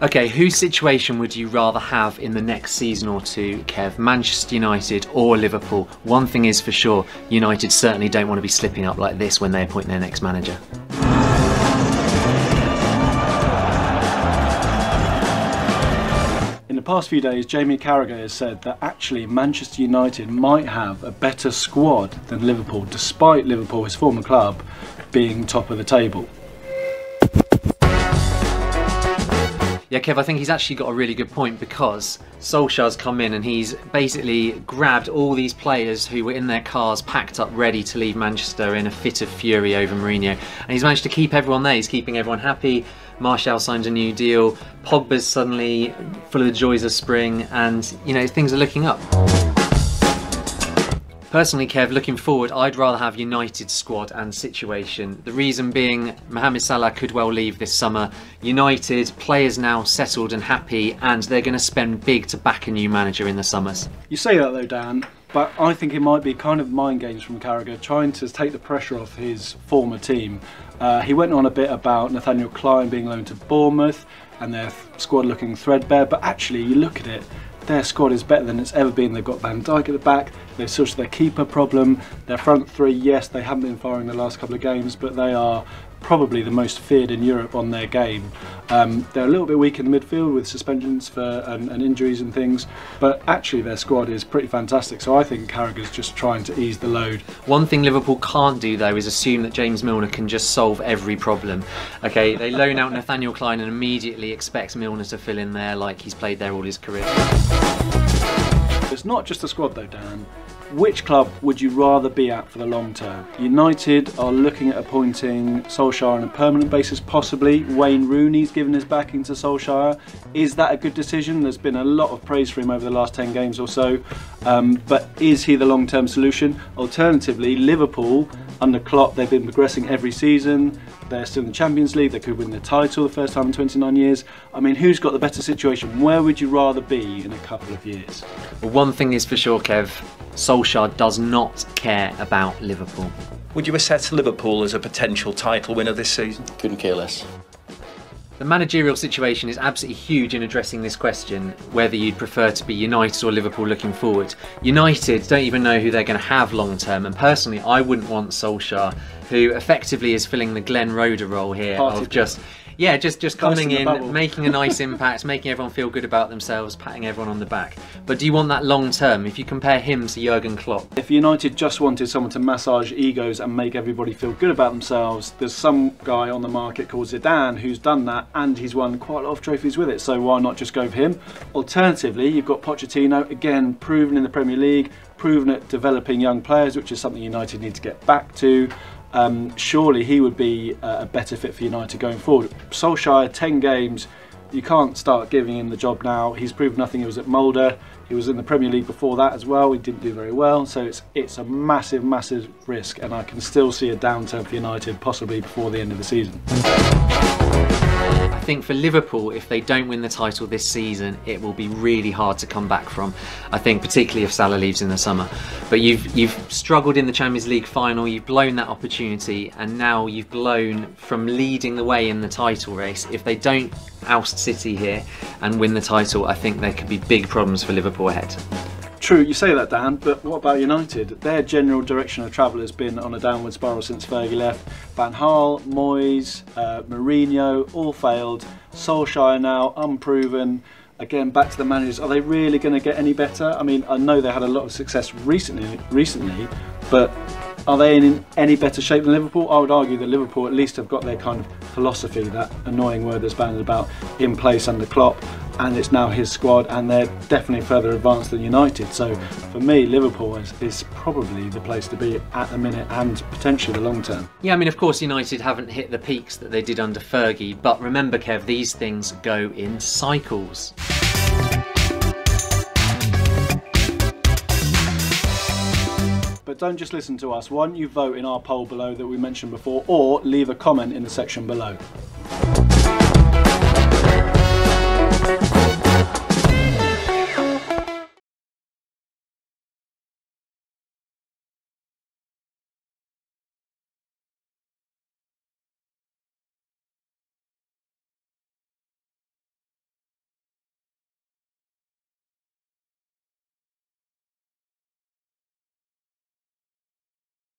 Okay, whose situation would you rather have in the next season or two, Kev? Manchester United or Liverpool? One thing is for sure, United certainly don't want to be slipping up like this when they appoint their next manager. In the past few days, Jamie Carragher has said that actually Manchester United might have a better squad than Liverpool, despite Liverpool, his former club, being top of the table. Yeah, Kev, I think he's actually got a really good point, because Solskjaer's come in and he's basically grabbed all these players who were in their cars, packed up, ready to leave Manchester in a fit of fury over Mourinho. And he's managed to keep everyone there. He's keeping everyone happy. Martial signs a new deal. Pogba's suddenly full of the joys of spring, and, you know, things are looking up. Personally, Kev, looking forward, I'd rather have United's squad and situation. The reason being, Mohamed Salah could well leave this summer. United, players now settled and happy, and they're going to spend big to back a new manager in the summers. You say that though, Dan, but I think it might be kind of mind games from Carragher, trying to take the pressure off his former team. He went on a bit about Nathaniel Clyne being loaned to Bournemouth and their squad looking threadbare, but actually you look at it, their squad is better than it's ever been. They've got Van Dijk at the back, they've sorted their keeper problem, their front three, yes, they haven't been firing the last couple of games, but they are probably the most feared in Europe on their game. They're a little bit weak in the midfield with suspensions and injuries and things, but actually their squad is pretty fantastic, so I think Carragher's just trying to ease the load. One thing Liverpool can't do though is assume that James Milner can just solve every problem. Okay, they loan out Nathaniel Clyne and immediately expect Milner to fill in there like he's played there all his career. It's not just the squad though, Dan. Which club would you rather be at for the long term? United are looking at appointing Solskjaer on a permanent basis, possibly. Wayne Rooney's given his backing to Solskjaer. Is that a good decision? There's been a lot of praise for him over the last 10 games or so, but is he the long-term solution? Alternatively, Liverpool, under Klopp, they've been progressing every season. They're still in the Champions League, they could win the title the first time in 29 years. I mean, who's got the better situation? Where would you rather be in a couple of years? Well, one thing is for sure, Kev, Solskjaer does not care about Liverpool. Would you assess Liverpool as a potential title winner this season? Couldn't care less. The managerial situation is absolutely huge in addressing this question, whether you'd prefer to be United or Liverpool looking forward. United don't even know who they're going to have long term, and personally I wouldn't want Solskjaer, who effectively is filling the Glenn Roeder role here of just coming in, making a nice impact, making everyone feel good about themselves, patting everyone on the back. But do you want that long term? If you compare him to Jurgen Klopp. If United just wanted someone to massage egos and make everybody feel good about themselves, there's some guy on the market called Zidane who's done that, and he's won quite a lot of trophies with it, so why not just go for him? Alternatively, you've got Pochettino, again proven in the Premier League, proven at developing young players, which is something United need to get back to. Surely he would be a better fit for United going forward. Solskjaer, 10 games, you can't start giving him the job now. He's proved nothing. He was at Mulder, he was in the Premier League before that as well, he didn't do very well, so it's a massive risk, and I can still see a downturn for United possibly before the end of the season. I think for Liverpool, if they don't win the title this season, it will be really hard to come back from. I think particularly if Salah leaves in the summer. But you've struggled in the Champions League final, you've blown that opportunity, and now you've blown from leading the way in the title race. If they don't oust City here and win the title, I think there could be big problems for Liverpool ahead. True, you say that, Dan, but what about United? Their general direction of travel has been on a downward spiral since Fergie left. Van Gaal, Moyes, Mourinho, all failed. Solskjaer now, unproven. Again, back to the managers. Are they really going to get any better? I mean, I know they had a lot of success recently, but are they in any better shape than Liverpool? I would argue that Liverpool at least have got their kind of philosophy, that annoying word that's bandied about, in place under Klopp, and it's now his squad, and they're definitely further advanced than United. So for me, Liverpool is probably the place to be at the minute and potentially the long term. Yeah, I mean, of course United haven't hit the peaks that they did under Fergie, but remember, Kev, these things go in cycles. But don't just listen to us. Why don't you vote in our poll below that we mentioned before, or leave a comment in the section below.